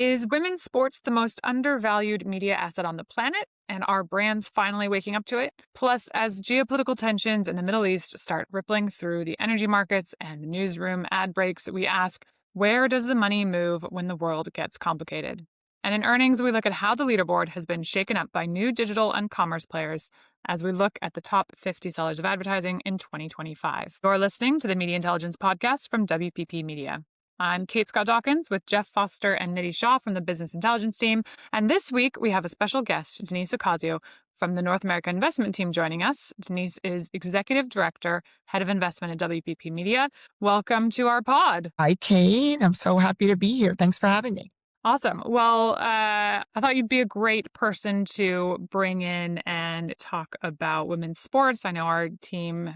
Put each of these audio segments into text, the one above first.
Is women's sports the most undervalued media asset on the planet? And are brands finally waking up to it? Plus, as geopolitical tensions in the Middle East start rippling through the energy markets and the newsroom ad breaks, we ask, where does the money move when the world gets complicated? And in earnings, we look at how the leaderboard has been shaken up by new digital and commerce players as we look at the top 50 sellers of advertising in 2025. You're listening to the Media Intelligence Podcast from WPP Media. I'm Kate Scott-Dawkins with Jeff Foster and Nidhi Shah from the Business Intelligence team. And this week, we have a special guest, Denise Ocasio, from the North America Investment team joining us. Denise is Executive Director, Head of Investment at WPP Media. Welcome to our pod. Hi, Kate. I'm so happy to be here. Thanks for having me. Awesome. Well, I thought you'd be a great person to bring in and talk about women's sports. I know our team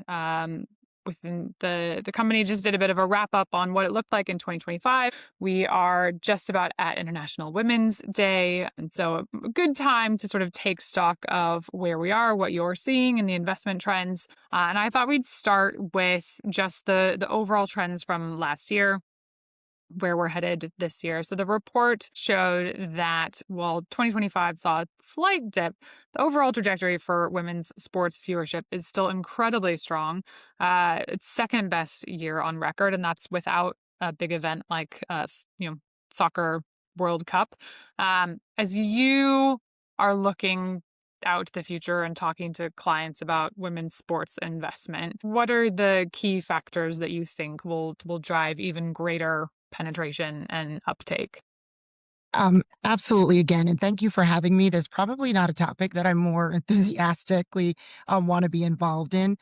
within the company just did a bit of a wrap up on what it looked like in 2025. We are just about at International Women's Day. And so a good time to sort of take stock of where we are, what you're seeing in the investment trends. And I thought we'd start with just the overall trends from last year, where we're headed this year. So the report showed that while 2025 saw a slight dip, the overall trajectory for women's sports viewership is still incredibly strong. It's second best year on record, and that's without a big event like soccer World Cup. As you are looking out to the future and talking to clients about women's sports investment, what are the key factors that you think will drive even greater penetration and uptake? Absolutely, again, and thank you for having me. There's probably not a topic that I'm more enthusiastically want to be involved in.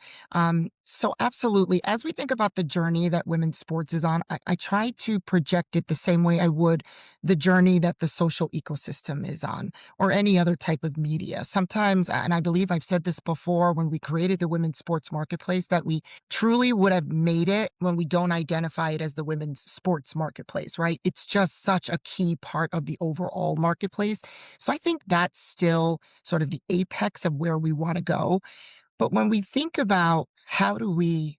So absolutely, as we think about the journey that women's sports is on, I try to project it the same way I would the journey that the social ecosystem is on, or any other type of media. Sometimes, and I believe I've said this before, when we created the women's sports marketplace, that we truly would have made it when we don't identify it as the women's sports marketplace, right? It's just such a key part of the overall marketplace. So I think that's still sort of the apex of where we want to go. But when we think about how do we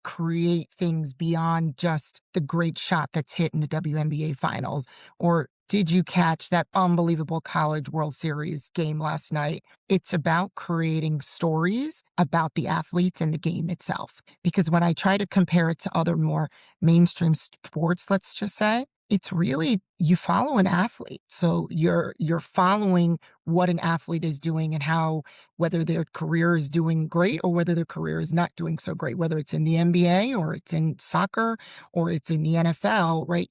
create things beyond just the great shot that's hit in the WNBA finals, or did you catch that unbelievable College World Series game last night? It's about creating stories about the athletes and the game itself. Because when I try to compare it to other more mainstream sports, let's just say, it's really, you follow an athlete. So you're following what an athlete is doing and how, whether their career is doing great or whether their career is not doing so great, whether it's in the NBA or it's in soccer or it's in the NFL, right?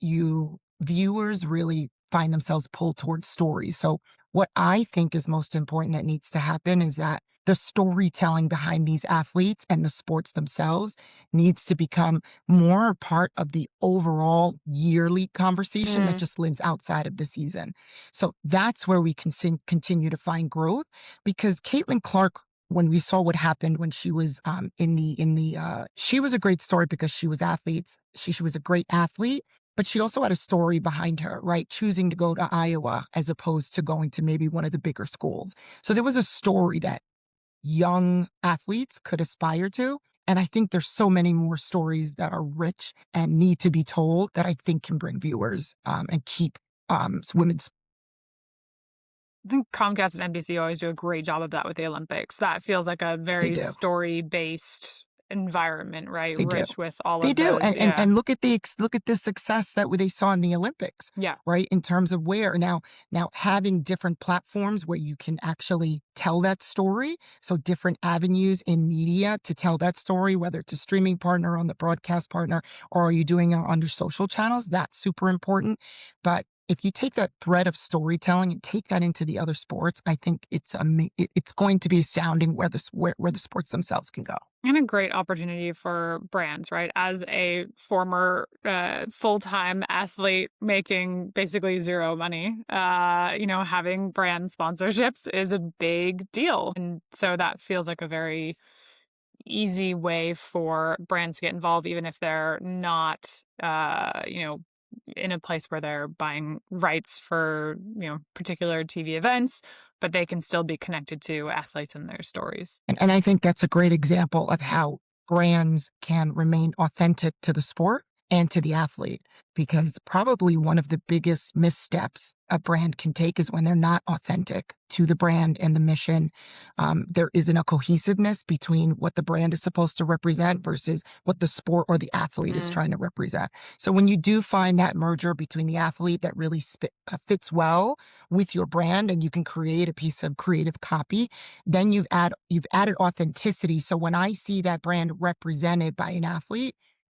Viewers really find themselves pulled towards stories. So what I think is most important that needs to happen is that the storytelling behind these athletes and the sports themselves needs to become more a part of the overall yearly conversation that just lives outside of the season. So that's where we can continue to find growth, because Caitlin Clark, when we saw what happened when she was she was a great story because she was she was a great athlete, but she also had a story behind her, right? Choosing to go to Iowa as opposed to going to maybe one of the bigger schools. So there was a story that young athletes could aspire to. And I think there's so many more stories that are rich and need to be told that I think can bring viewers and keep women's. I think Comcast and NBC always do a great job of that with the Olympics. That feels like a very story-based environment, right? They Rich do. with all They of do. those. And look at the success that they saw in the Olympics. Yeah. Right. In terms of where now having different platforms where you can actually tell that story. So different avenues in media to tell that story, whether it's a streaming partner, on the broadcast partner, or are you doing it on your social channels? That's super important. But if you take that thread of storytelling and take that into the other sports, I think it's going to be astounding where the sports themselves can go. And a great opportunity for brands, right? As a former full-time athlete making basically zero money, having brand sponsorships is a big deal. And so that feels like a very easy way for brands to get involved, even if they're not, in a place where they're buying rights for, particular TV events, but they can still be connected to athletes and their stories. And I think that's a great example of how brands can remain authentic to the sport and to the athlete. Because probably one of the biggest missteps a brand can take is when they're not authentic to the brand and the mission. There isn't a cohesiveness between what the brand is supposed to represent versus what the sport or the athlete is trying to represent. So when you do find that merger between the athlete that really fits well with your brand, and you can create a piece of creative copy, then you've added authenticity. So when I see that brand represented by an athlete,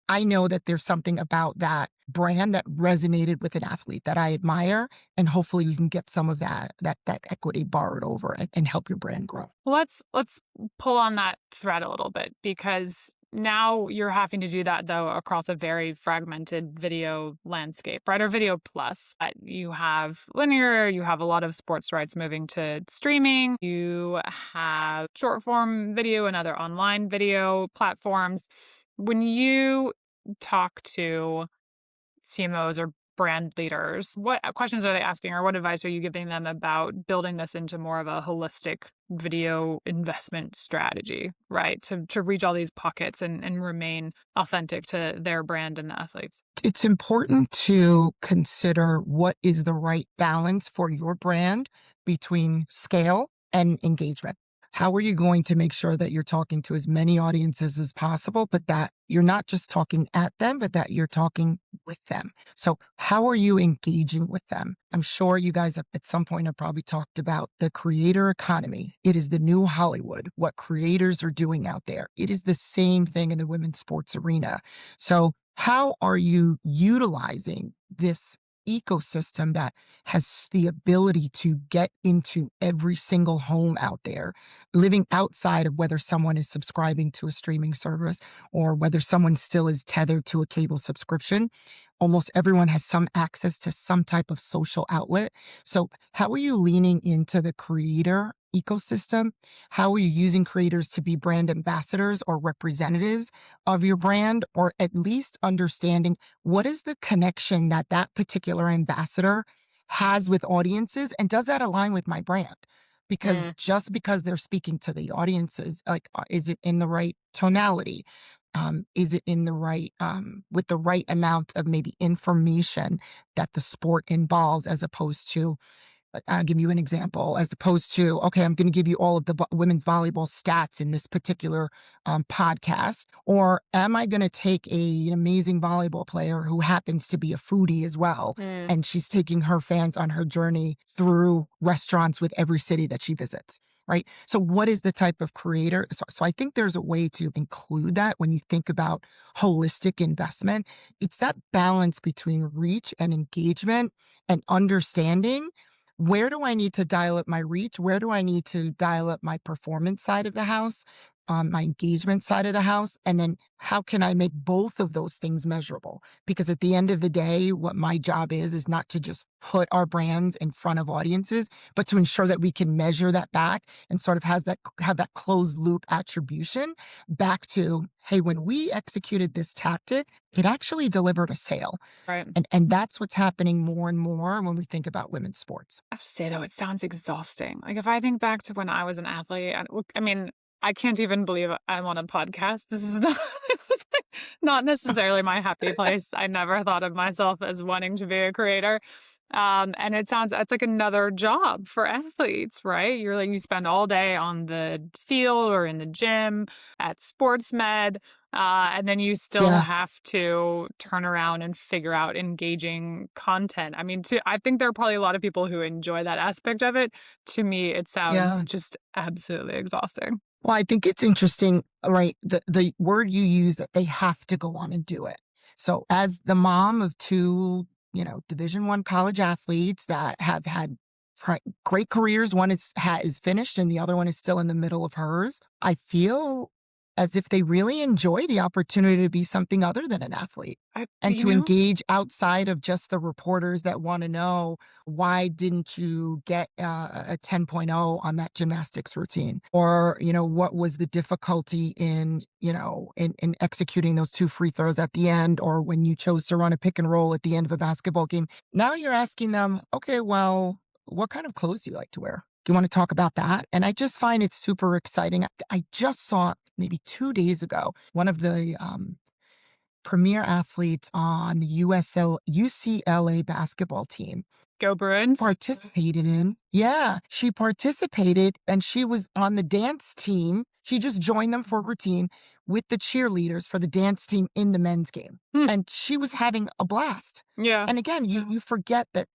I know that there's something about that brand that resonated with an athlete that I admire, and hopefully you can get some of that equity borrowed over and help your brand grow. Well, let's pull on that thread a little bit, because now you're having to do that, though, across a very fragmented video landscape, right? Or video plus. You have linear, you have a lot of sports rights moving to streaming, you have short form video and other online video platforms. When you talk to CMOs or brand leaders, what questions are they asking, or what advice are you giving them about building this into more of a holistic video investment strategy, right? To reach all these pockets and remain authentic to their brand and the athletes. It's important to consider what is the right balance for your brand between scale and engagement. How are you going to make sure that you're talking to as many audiences as possible, but that you're not just talking at them, but that you're talking with them? So how are you engaging with them? I'm sure you guys at some point have probably talked about the creator economy. It is the new Hollywood, what creators are doing out there. It is the same thing in the women's sports arena. So how are you utilizing this ecosystem that has the ability to get into every single home out there, living outside of whether someone is subscribing to a streaming service or whether someone still is tethered to a cable subscription? Almost everyone has some access to some type of social outlet. So how are you leaning into the creator ecosystem? How are you using creators to be brand ambassadors or representatives of your brand, or at least understanding what is the connection that that particular ambassador has with audiences, and does that align with my brand? Because just because they're speaking to the audiences, like, is it in the right tonality? Is it in the right, with the right amount of maybe information that the sport involves, as opposed to, I'll give you an example, as opposed to, okay, I'm going to give you all of the women's volleyball stats in this particular podcast. Or am I going to take an amazing volleyball player who happens to be a foodie as well, and she's taking her fans on her journey through restaurants with every city that she visits? Right. So what is the type of creator? So I think there's a way to include that when you think about holistic investment. It's that balance between reach and engagement, and understanding, where do I need to dial up my reach? Where do I need to dial up my performance side of the house, my engagement side of the house? And then how can I make both of those things measurable? Because at the end of the day, what my job is not to just put our brands in front of audiences, but to ensure that we can measure that back and sort of have that closed loop attribution back to, hey, when we executed this tactic, it actually delivered a sale. Right. And that's what's happening more and more when we think about women's sports. I have to say, though, it sounds exhausting. Like, if I think back to when I was an athlete, I mean, I can't even believe I'm on a podcast. This is not, this is not necessarily my happy place. I never thought of myself as wanting to be a creator. And it's like another job for athletes, right? You spend all day on the field or in the gym at sports med, and then you still Yeah. have to turn around and figure out engaging content. I mean, I think there are probably a lot of people who enjoy that aspect of it. To me, it sounds Yeah. just absolutely exhausting. Well, I think it's interesting, right? The word you use, that they have to go on and do it. So as the mom of two, Division I college athletes that have had great careers, one is finished and the other one is still in the middle of hers, I feel as if they really enjoy the opportunity to be something other than an athlete, and You to know, engage outside of just the reporters that want to know, why didn't you get a 10.0 on that gymnastics routine? Or, what was the difficulty in executing those two free throws at the end, or when you chose to run a pick and roll at the end of a basketball game? Now you're asking them, okay, well, what kind of clothes do you like to wear? Do you want to talk about that? And I just find it super exciting. I just saw maybe 2 days ago, one of the premier athletes on the UCLA basketball team Go Bruins. participated in. Yeah, she participated and she was on the dance team. She just joined them for routine with the cheerleaders for the dance team in the men's game. Hmm. And she was having a blast. Yeah. And again, you forget that,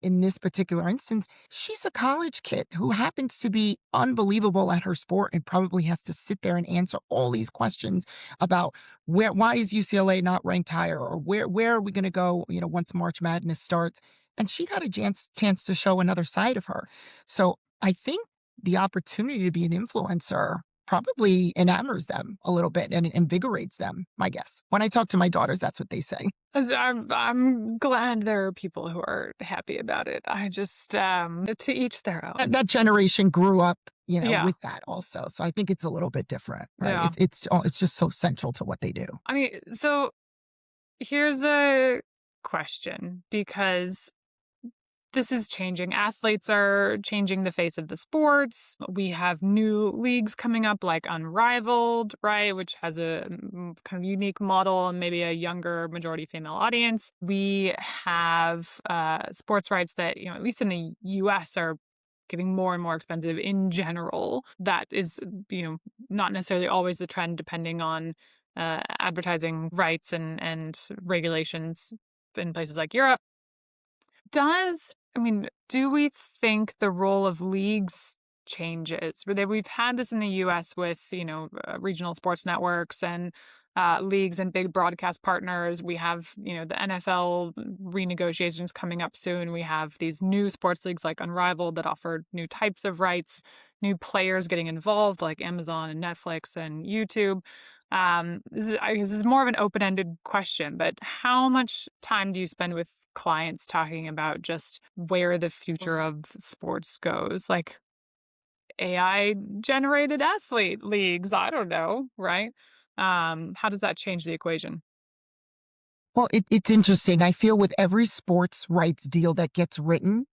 in this particular instance, she's a college kid who happens to be unbelievable at her sport and probably has to sit there and answer all these questions about why is UCLA not ranked higher, or where are we going to go, once March Madness starts. And she got a chance to show another side of her. So I think the opportunity to be an influencer probably enamors them a little bit and it invigorates them, my guess. When I talk to my daughters, that's what they say. I'm glad there are people who are happy about it. I just to each their own. That generation grew up, Yeah. with that also. So I think it's a little bit different, right? Yeah. It's just so central to what they do. I mean, so here's a question, because this is changing. Athletes are changing the face of the sports. We have new leagues coming up like Unrivaled, right, which has a kind of unique model and maybe a younger majority female audience. We have sports rights that, at least in the US, are getting more and more expensive in general. That is, not necessarily always the trend, depending on advertising rights and regulations in places like Europe. Do we think the role of leagues changes? We've had this in the US with, regional sports networks and leagues and big broadcast partners. We have, the NFL renegotiations coming up soon. We have these new sports leagues like Unrivaled that offer new types of rights, new players getting involved like Amazon and Netflix and YouTube. This is more of an open-ended question, but how much time do you spend with clients talking about just where the future of sports goes? Like AI-generated athlete leagues, I don't know, right? How does that change the equation? Well, it's interesting. I feel with every sports rights deal that gets written,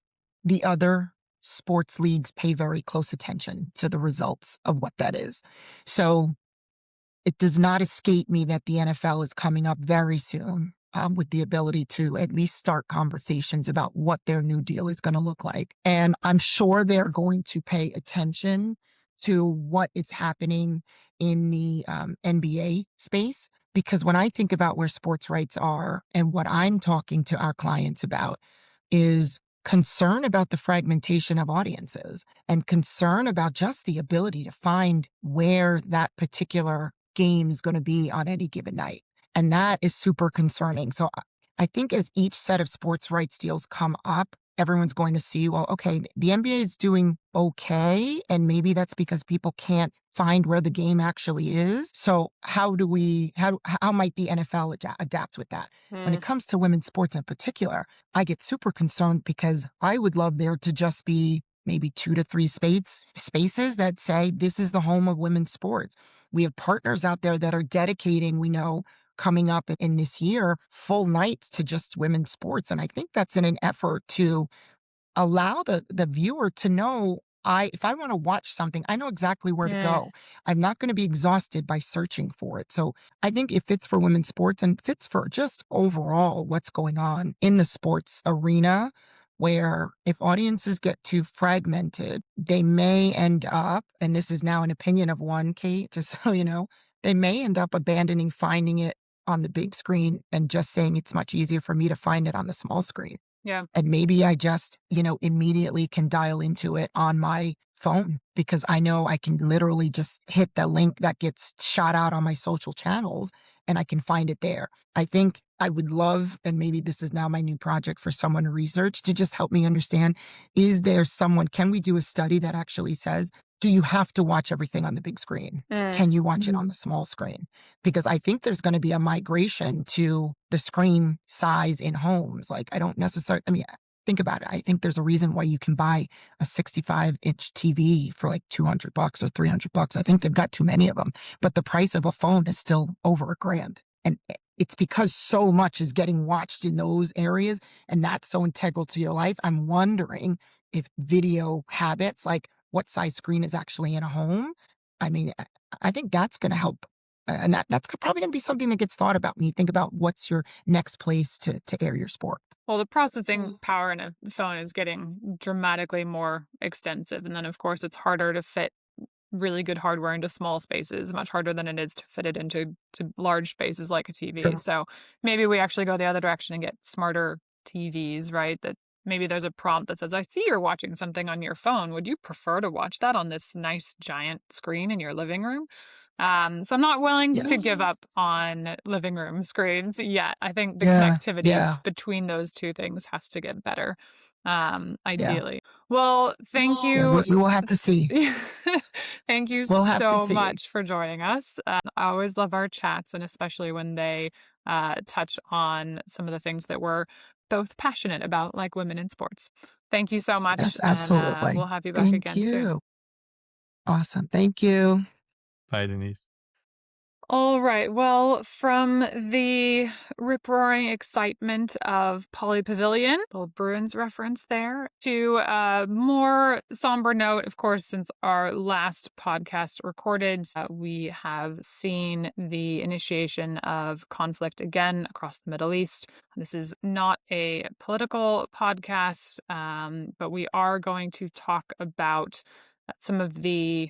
the other sports leagues pay very close attention to the results of what that is. So it does not escape me that the NFL is coming up very soon with the ability to at least start conversations about what their new deal is going to look like. And I'm sure they're going to pay attention to what is happening in the NBA space. Because when I think about where sports rights are and what I'm talking to our clients about is concern about the fragmentation of audiences and concern about just the ability to find where that particular game is going to be on any given night. And that is super concerning. So I think as each set of sports rights deals come up, everyone's going to see, well, okay, the NBA is doing okay. And maybe that's because people can't find where the game actually is. So how might the NFL adapt with that? When it comes to women's sports in particular, I get super concerned because I would love there to just be maybe 2 to 3 spaces that say this is the home of women's sports. We have partners out there that are dedicating, we know, coming up in this year, full nights to just women's sports. And I think that's in an effort to allow the viewer to know, if I want to watch something, I know exactly where to go. I'm not going to be exhausted by searching for it. So I think it fits for women's sports and fits for just overall what's going on in the sports arena, where if audiences get too fragmented, they may end up, and this is now an opinion of one, Kate, just so you know, they may end up abandoning finding it on the big screen and just saying it's much easier for me to find it on the small screen. Yeah. And maybe I just, immediately can dial into it on my phone because I know I can literally just hit the link that gets shot out on my social channels and I can find it there. I think I would love, and maybe this is now my new project for someone to research to just help me understand, can we do a study that actually says, do you have to watch everything on the big screen? Can you watch it on the small screen? Because I think there's going to be a migration to the screen size in homes. Like think about it. I think there's a reason why you can buy a 65-inch TV for like $200 or $300. I think they've got too many of them, but the price of a phone is still over $1,000. And it's because so much is getting watched in those areas and that's so integral to your life. I'm wondering if video habits, like what size screen is actually in a home. I think that's going to help And that's probably going to be something that gets thought about when you think about what's your next place to air your sport. Well, the processing power in a phone is getting dramatically more extensive. And then, of course, it's harder to fit really good hardware into small spaces, much harder than it is to fit it into large spaces like a TV. Sure. So maybe we actually go the other direction and get smarter TVs, right? That maybe there's a prompt that says, I see you're watching something on your phone. Would you prefer to watch that on this nice giant screen in your living room? So I'm not willing to Yes. give up on living room screens yet. I think the Yeah. connectivity Yeah. between those two things has to get better, Yeah. ideally. Well, thank Yeah. you. We will have to see. Thank you We'll have to so see. much for joining us. I always love our chats, and especially when they touch on some of the things that we're both passionate about, like women in sports. Thank you so much, Yes, and absolutely. we'll have you back Thank again soon. you. Awesome. Thank you. Bye, Denise. All right. Well, from the rip-roaring excitement of Poly Pavilion, little Bruins reference there, to a more somber note, of course, since our last podcast recorded, we have seen the initiation of conflict again across the Middle East. This is not a political podcast, but we are going to talk about some of the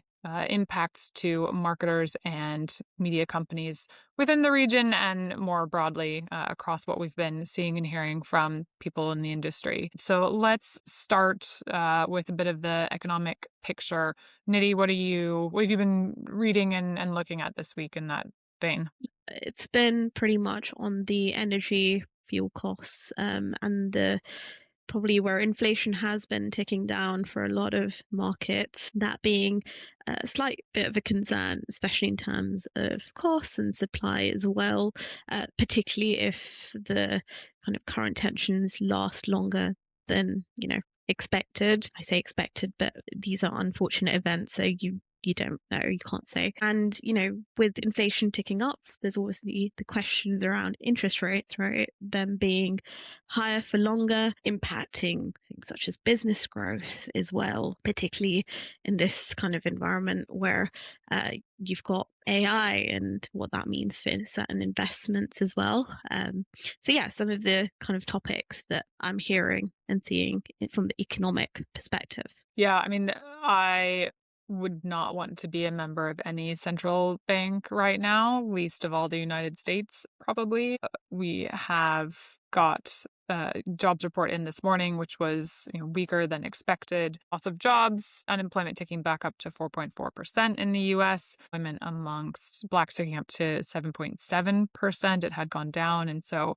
impacts to marketers and media companies within the region and more broadly across what we've been seeing and hearing from people in the industry. So let's start with a bit of the economic picture. Nidhi, what have you been reading and looking at this week in that vein? It's been pretty much on the energy fuel costs and the probably where inflation has been ticking down for a lot of markets, that being a slight bit of a concern, especially in terms of costs and supply as well, particularly if the kind of current tensions last longer than, expected. I say expected, but these are unfortunate events, so you don't know, you can't say. And, with inflation ticking up, there's obviously the questions around interest rates, right? Them being higher for longer, impacting things such as business growth as well, particularly in this kind of environment where you've got AI and what that means for certain investments as well. So yeah, some of the kind of topics that I'm hearing and seeing from the economic perspective. Yeah, I mean, I would not want to be a member of any central bank right now, least of all the United States, probably. We have got a jobs report in this morning, which was weaker than expected. Loss of jobs, unemployment ticking back up to 4.4% in the U.S. Employment amongst Blacks ticking up to 7.7%. It had gone down, and so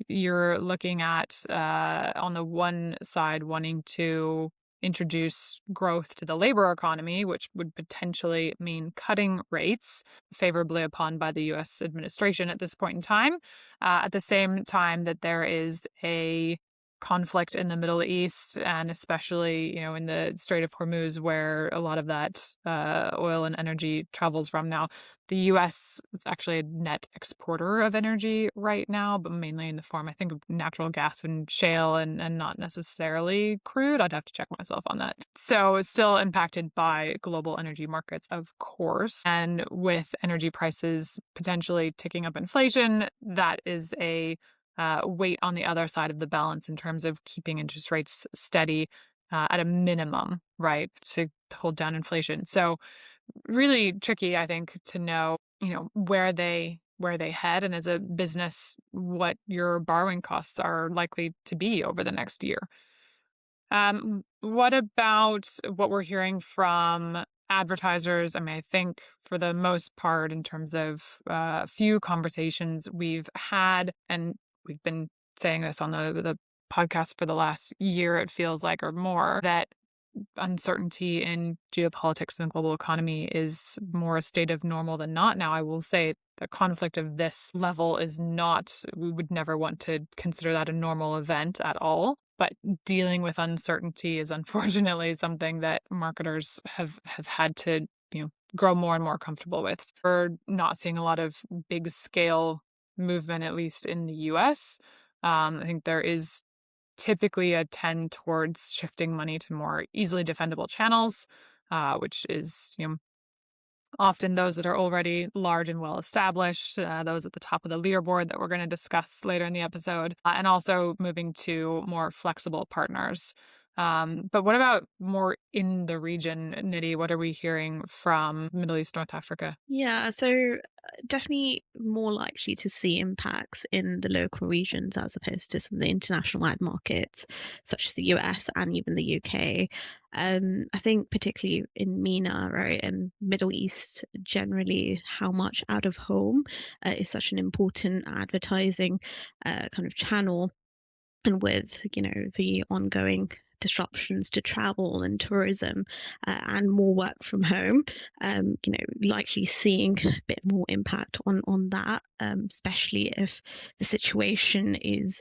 you're looking at on the one side wanting to introduce growth to the labor economy, which would potentially mean cutting rates favorably upon by the U.S. administration at this point in time. At the same time that there is a conflict in the Middle East, and especially, in the Strait of Hormuz, where a lot of that oil and energy travels from now. The U.S. is actually a net exporter of energy right now, but mainly in the form, I think, of natural gas and shale and not necessarily crude. I'd have to check myself on that. So it's still impacted by global energy markets, of course. And with energy prices potentially ticking up inflation, that is a weight on the other side of the balance in terms of keeping interest rates steady at a minimum, right, to hold down inflation. So really tricky, I think, to know, where they head, and as a business, what your borrowing costs are likely to be over the next year. What about what we're hearing from advertisers? I mean, I think for the most part, in terms of a few conversations we've had, and we've been saying this on the podcast for the last year, it feels like, or more, that uncertainty in geopolitics and the global economy is more a state of normal than not now. I will say the conflict of this level is not, we would never want to consider that a normal event at all. But dealing with uncertainty is unfortunately something that marketers have had to, grow more and more comfortable with. We're not seeing a lot of big scale movement, at least in the US. I think there is typically a tend towards shifting money to more easily defendable channels, which is, often those that are already large and well established, those at the top of the leaderboard that we're going to discuss later in the episode, and also moving to more flexible partners. But what about more in the region, Nidhi? What are we hearing from Middle East, North Africa? Yeah, so definitely more likely to see impacts in the local regions as opposed to some of the international ad markets, such as the US and even the UK. I think particularly in MENA, right, and Middle East generally, how much out of home is such an important advertising kind of channel. And with, the ongoing disruptions to travel and tourism and more work from home, likely seeing a bit more impact on that, especially if the situation is,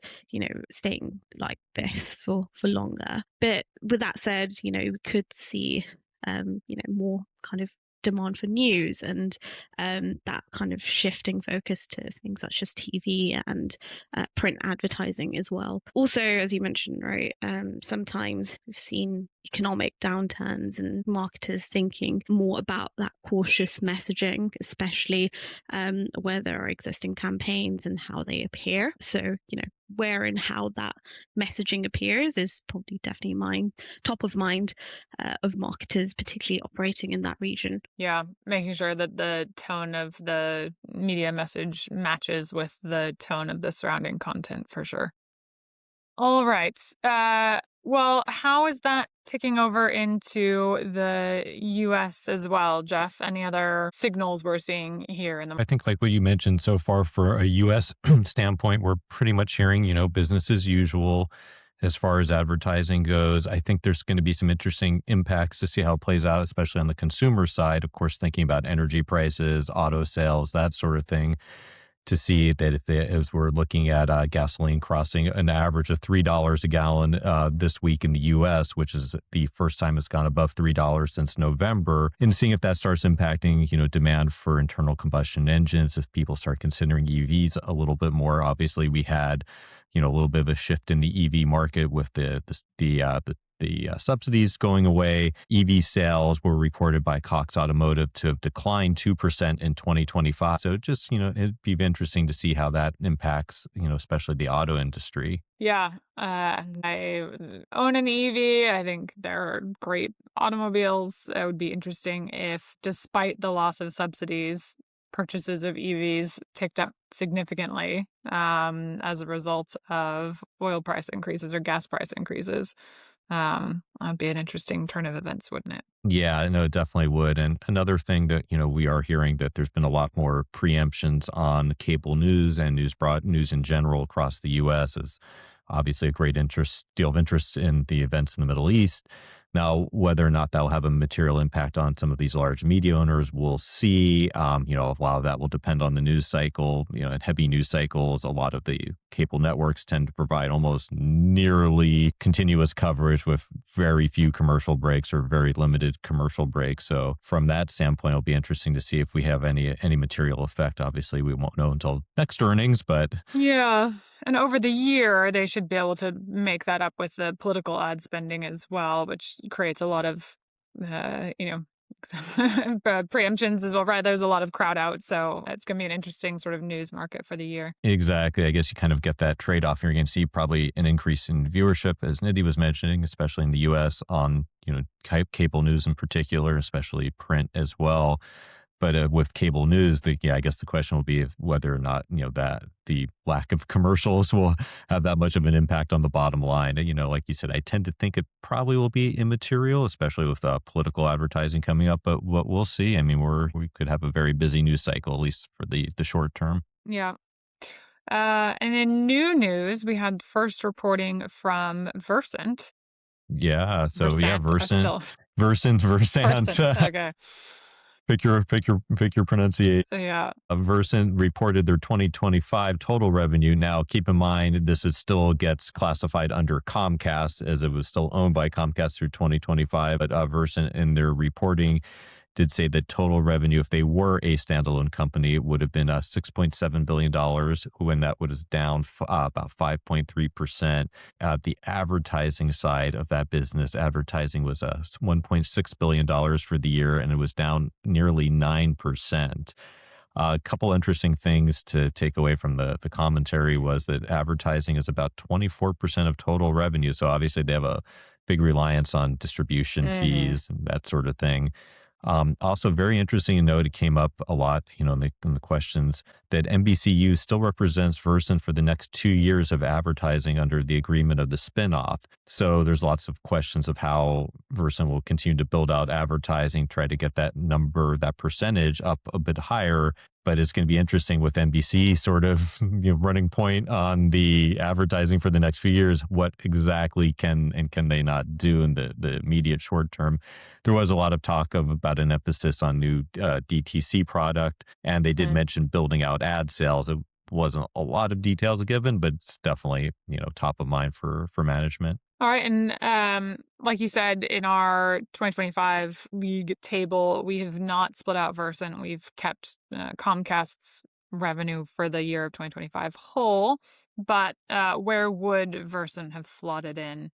staying like this for longer. But with that said, we could see, more kind of demand for news and that kind of shifting focus to things such as TV and print advertising as well. Also, as you mentioned, right, sometimes we've seen economic downturns and marketers thinking more about that cautious messaging, especially where there are existing campaigns and how they appear. So, where and how that messaging appears is probably definitely top of mind of marketers, particularly operating in that region. Yeah, making sure that the tone of the media message matches with the tone of the surrounding content for sure. All right. Well, how is that ticking over into the US as well, Jeff? Any other signals we're seeing here in the I think like what you mentioned so far for a US standpoint, we're pretty much hearing, business as usual as far as advertising goes. I think there's going to be some interesting impacts to see how it plays out, especially on the consumer side. Of course, thinking about energy prices, auto sales, that sort of thing, to see that as we're looking at gasoline crossing an average of $3 a gallon this week in the U.S., which is the first time it's gone above $3 since November, and seeing if that starts impacting, demand for internal combustion engines, if people start considering EVs a little bit more. Obviously, we had, a little bit of a shift in the EV market with the subsidies going away. EV sales were reported by Cox Automotive to have declined 2% in 2025. So just, it'd be interesting to see how that impacts, especially the auto industry. Yeah, I own an EV. I think they're great automobiles. It would be interesting if, despite the loss of subsidies, purchases of EVs ticked up significantly as a result of oil price increases or gas price increases. That'd be an interesting turn of events, wouldn't it? Yeah, no, it definitely would. And another thing that, we are hearing that there's been a lot more preemptions on cable news and news in general across the U.S. is obviously a great deal of interest in the events in the Middle East. Now, whether or not that will have a material impact on some of these large media owners, we'll see. A lot of that will depend on the news cycle. In heavy news cycles, a lot of the cable networks tend to provide almost nearly continuous coverage with very few commercial breaks or very limited commercial breaks. So from that standpoint, it'll be interesting to see if we have any material effect. Obviously, we won't know until next earnings, but yeah. And over the year, they should be able to make that up with the political ad spending as well, which creates a lot of, preemptions as well, right? There's a lot of crowd out. So it's going to be an interesting sort of news market for the year. Exactly. I guess you kind of get that trade-off. You're going to see probably an increase in viewership, as Nidhi was mentioning, especially in the U.S. on, cable news in particular, especially print as well. But with cable news, I guess the question will be whether or not, that the lack of commercials will have that much of an impact on the bottom line. Like you said, I tend to think it probably will be immaterial, especially with political advertising coming up. But what we'll see, we could have a very busy news cycle, at least for the short term. Yeah. And in new news, we had first reporting from Versant. Yeah. So Versant. Versant. Okay. Pick your pronunciation. Yeah. Versant reported their 2025 total revenue. Now, keep in mind, this still gets classified under Comcast, as it was still owned by Comcast through 2025. But Versant, in their reporting, did say that total revenue, if they were a standalone company, would have been $6.7 billion, when that was down about 5.3%. The advertising side of that business, advertising was $1.6 billion for the year, and it was down nearly 9%. A couple interesting things to take away from the commentary was that advertising is about 24% of total revenue. So obviously they have a big reliance on distribution fees and that sort of thing. Also, very interesting to note, it came up a lot, in the questions, that NBCU still represents Versant for the next 2 years of advertising under the agreement of the spinoff. So there's lots of questions of how Versant will continue to build out advertising, try to get that number, that percentage up a bit higher. But it's going to be interesting with NBC sort of running point on the advertising for the next few years. What exactly can they not do in the immediate short term? There was a lot of talk about an emphasis on new DTC product, and they did mention building out ad sales. It wasn't a lot of details given, but it's definitely top of mind for management. All right. And like you said, in our 2025 league table, we have not split out Versant. We've kept Comcast's revenue for the year of 2025 whole. But where would Versant have slotted in?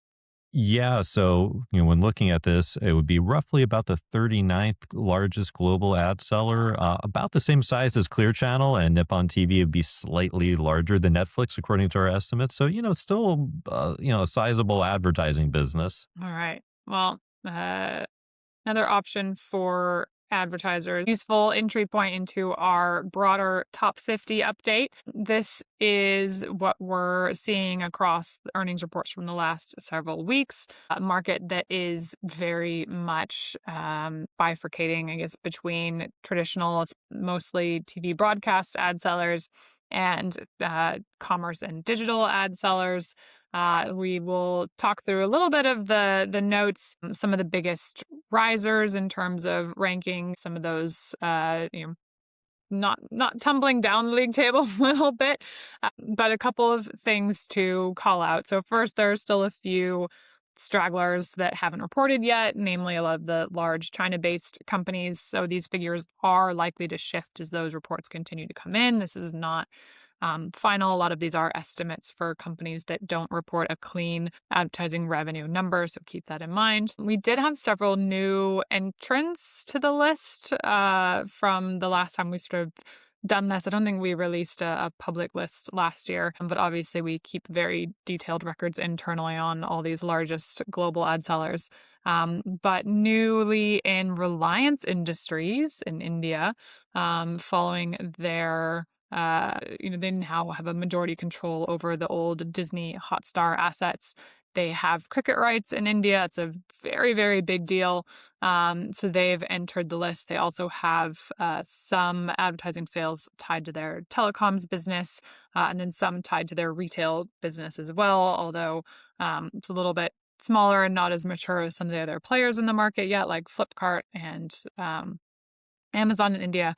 Yeah, so when looking at this, it would be roughly about the 39th largest global ad seller, about the same size as Clear Channel, and Nippon TV would be slightly larger than Netflix, according to our estimates. So still a sizable advertising business. All right. Well, another option for advertisers, useful entry point into our broader top 50 update. This is what we're seeing across the earnings reports from the last several weeks. A market that is very much bifurcating, I guess, between traditional, mostly TV broadcast ad sellers and commerce and digital ad sellers. We will talk through a little bit of the notes, some of the biggest risers in terms of ranking, some of those, not tumbling down the league table a little bit, but a couple of things to call out. So first, there's still a few stragglers that haven't reported yet, namely a lot of the large China-based companies. So these figures are likely to shift as those reports continue to come in. This is not final. A lot of these are estimates for companies that don't report a clean advertising revenue number, so keep that in mind. We did have several new entrants to the list from the last time we sort of done this. I don't think we released a public list last year, but obviously we keep very detailed records internally on all these largest global ad sellers. But newly in Reliance Industries in India, following their they now have a majority control over the old Disney Hotstar assets. They have cricket rights in India. It's a very, very big deal. So they've entered the list. They also have some advertising sales tied to their telecoms business, and then some tied to their retail business as well, although it's a little bit smaller and not as mature as some of the other players in the market yet, like Flipkart and Amazon in India,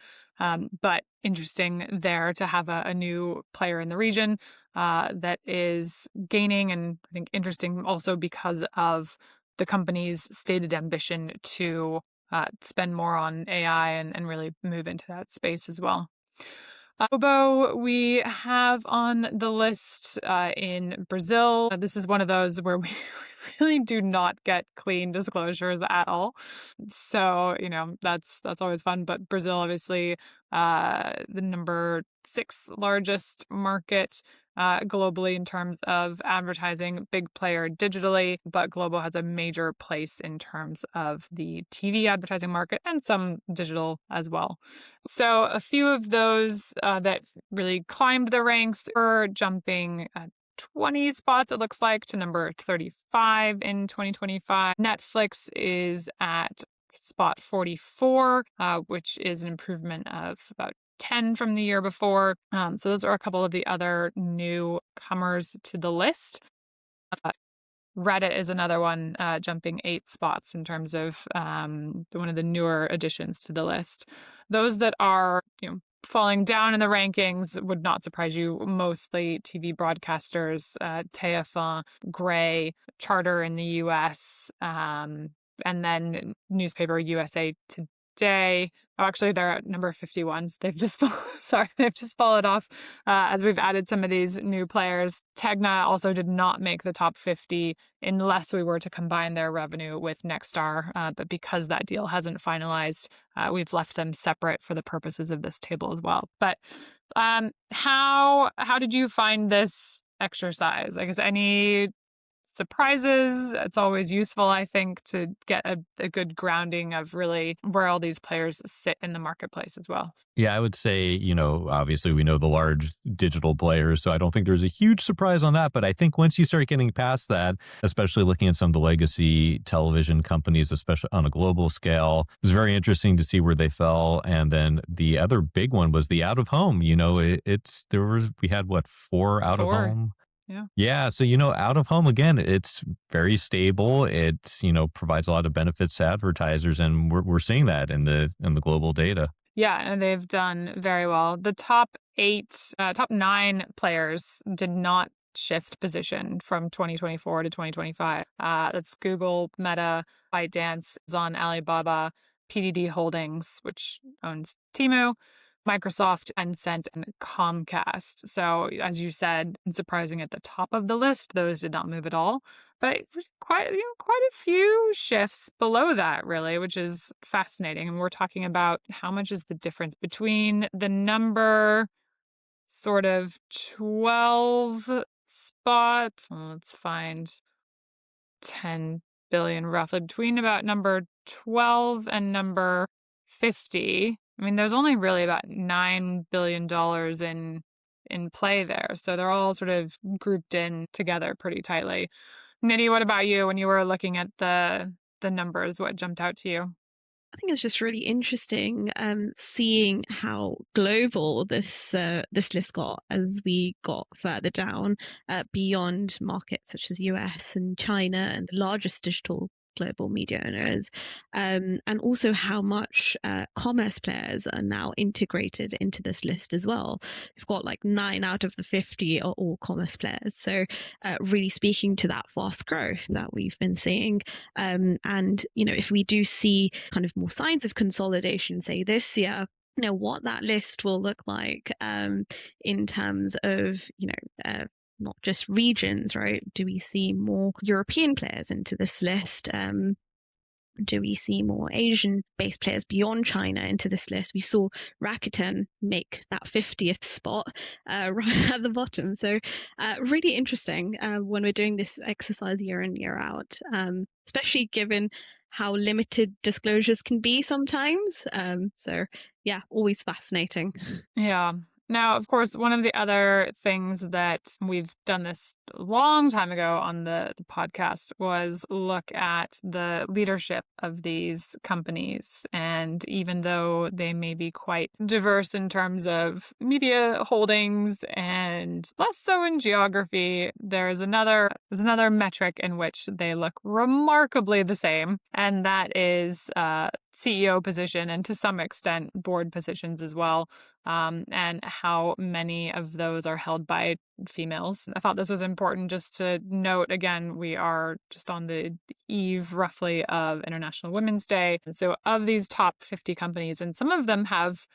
but interesting there to have a new player in the region that is gaining, and I think interesting also because of the company's stated ambition to spend more on AI and really move into that space as well. Globo, we have on the list in Brazil. This is one of those where we really do not get clean disclosures at all. So, that's always fun. But Brazil, obviously, the number 6 largest market globally in terms of advertising, big player digitally, but Globo has a major place in terms of the TV advertising market and some digital as well. So a few of those that really climbed the ranks are jumping 20 spots, it looks like, to number 35 in 2025. Netflix is at spot 44, which is an improvement of about 10 from the year before. So those are a couple of the other newcomers to the list. Reddit is another one, jumping 8 spots in terms of one of the newer additions to the list. Those that are, falling down in the rankings would not surprise you. Mostly TV broadcasters, TF1, Gray, Charter in the U.S., and then newspaper USA day. Oh, actually, they're at number 51. So they've just they've just fallen off as we've added some of these new players. Tegna also did not make the top 50 unless we were to combine their revenue with Nexstar. But because that deal hasn't finalized, we've left them separate for the purposes of this table as well. But how did you find this exercise? I guess any surprises? It's always useful, I think, to get a good grounding of really where all these players sit in the marketplace as well. Yeah, I would say, obviously we know the large digital players, so I don't think there's a huge surprise on that. But I think once you start getting past that, especially looking at some of the legacy television companies, especially on a global scale, it was very interesting to see where they fell. And then the other big one was the out of home. We had 4 out of home. Yeah. So, out of home, again, it's very stable. It, provides a lot of benefits to advertisers. And we're seeing that in the global data. Yeah. And they've done very well. The top 9 players did not shift position from 2024 to 2025. That's Google, Meta, ByteDance, Amazon, Alibaba, PDD Holdings, which owns Temu, Microsoft, Tencent, and Comcast. So, as you said, surprising at the top of the list, those did not move at all. But quite a few shifts below that, really, which is fascinating. And we're talking about how much is the difference between the number sort of 12 spot. Let's find 10 billion roughly between about number 12 and number 50. I mean, there's only really about $9 billion in play there. So they're all sort of grouped in together pretty tightly. Nidhi, what about you when you were looking at the numbers? What jumped out to you? I think it's just really interesting seeing how global this list got as we got further down beyond markets such as US and China and the largest digital global media owners, and also how much commerce players are now integrated into this list as well. We've got 9 out of the 50 are all commerce players. So really speaking to that fast growth that we've been seeing. And, if we do see kind of more signs of consolidation, say this year, what that list will look like in terms of, not just regions, right? Do we see more European players into this list? Do we see more Asian-based players beyond China into this list? We saw Rakuten make that 50th spot right at the bottom. So really interesting when we're doing this exercise year in, year out, especially given how limited disclosures can be sometimes. So yeah, always fascinating. Yeah. Now, of course, one of the other things that we've done this a long time ago on the podcast was look at the leadership of these companies. And even though they may be quite diverse in terms of media holdings and less so in geography, there's another metric in which they look remarkably the same. And that is CEO position and to some extent board positions as well. And how many of those are held by females. I thought this was important just to note, again, we are just on the eve roughly of International Women's Day. And so of these top 50 companies, and some of them have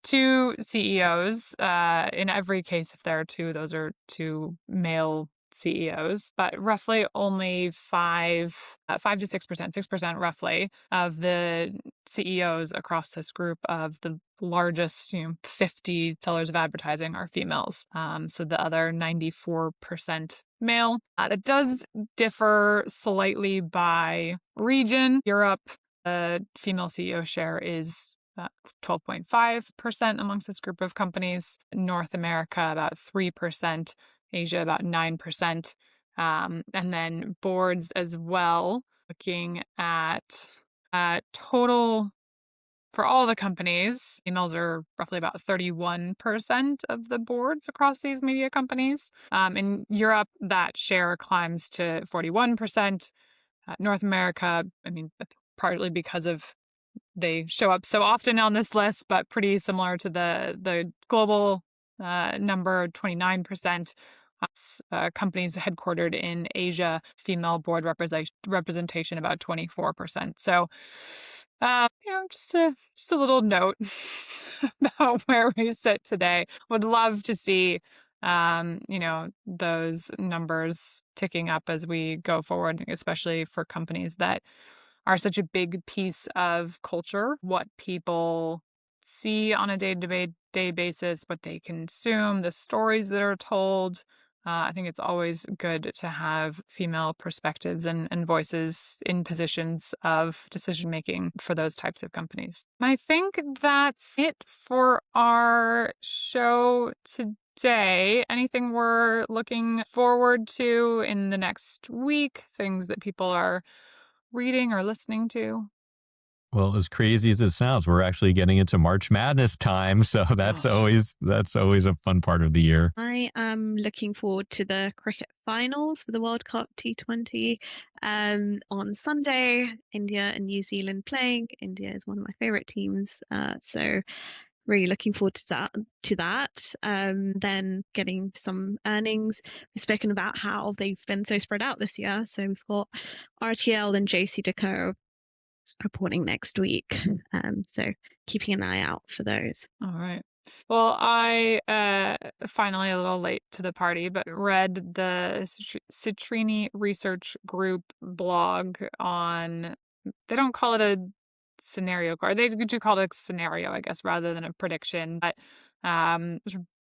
2 CEOs, in every case, if there are 2, those are 2 male CEOs, but roughly only 5 to 6% roughly of the CEOs across this group of the largest 50 sellers of advertising are females. So the other 94% male. That does differ slightly by region. Europe, the female CEO share is 12.5% amongst this group of companies. North America, about 3%. Asia, about 9%. And then boards as well, looking at total for all the companies, females are roughly about 31% of the boards across these media companies. In Europe, that share climbs to 41%. North America, I mean, partly because of they show up so often on this list, but pretty similar to the global number, 29%. Companies headquartered in Asia, female board representation about 24%. So Just a little note about where we sit today. Would love to see, those numbers ticking up as we go forward, especially for companies that are such a big piece of culture, what people see on a day-to-day basis, what they consume, the stories that are told. I think it's always good to have female perspectives and voices in positions of decision making for those types of companies. I think that's it for our show today. Anything we're looking forward to in the next week? Things that people are reading or listening to? Well, as crazy as it sounds, we're actually getting into March Madness time, so that's always a fun part of the year. I am looking forward to the cricket finals for the World Cup T20 on Sunday. India and New Zealand playing. India is one of my favorite teams, so really looking forward to that. Then getting some earnings. We've spoken about how they've been so spread out this year. So we've got RTL and JCDecaux reporting next week. So keeping an eye out for those. All right. Well, I finally a little late to the party, but read the Citrini Research Group blog on, they don't call it a scenario card. They do call it a scenario, I guess, rather than a prediction. But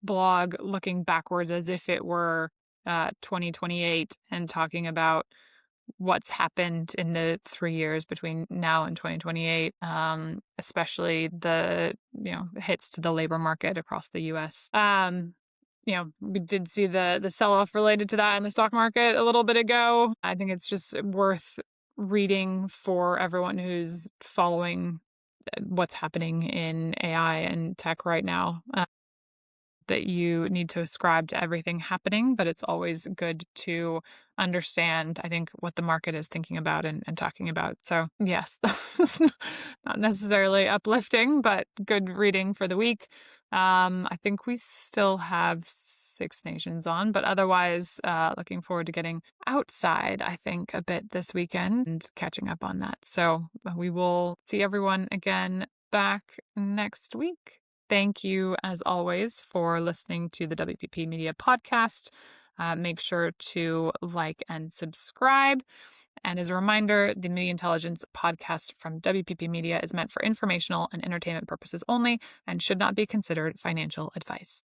blog looking backwards as if it were 2028 and talking about what's happened in the 3 years between now and 2028, especially the hits to the labor market across the U.S. We did see the sell-off related to that in the stock market a little bit ago. I think it's just worth reading for everyone who's following what's happening in AI and tech right now. That you need to ascribe to everything happening, but it's always good to understand, I think, what the market is thinking about and talking about. So yes, that's not necessarily uplifting, but good reading for the week. I think we still have Six Nations on, but otherwise looking forward to getting outside, I think, a bit this weekend and catching up on that. So we will see everyone again back next week. Thank you, as always, for listening to the WPP Media Podcast. Make sure to like and subscribe. And as a reminder, the Media Intelligence Podcast from WPP Media is meant for informational and entertainment purposes only and should not be considered financial advice.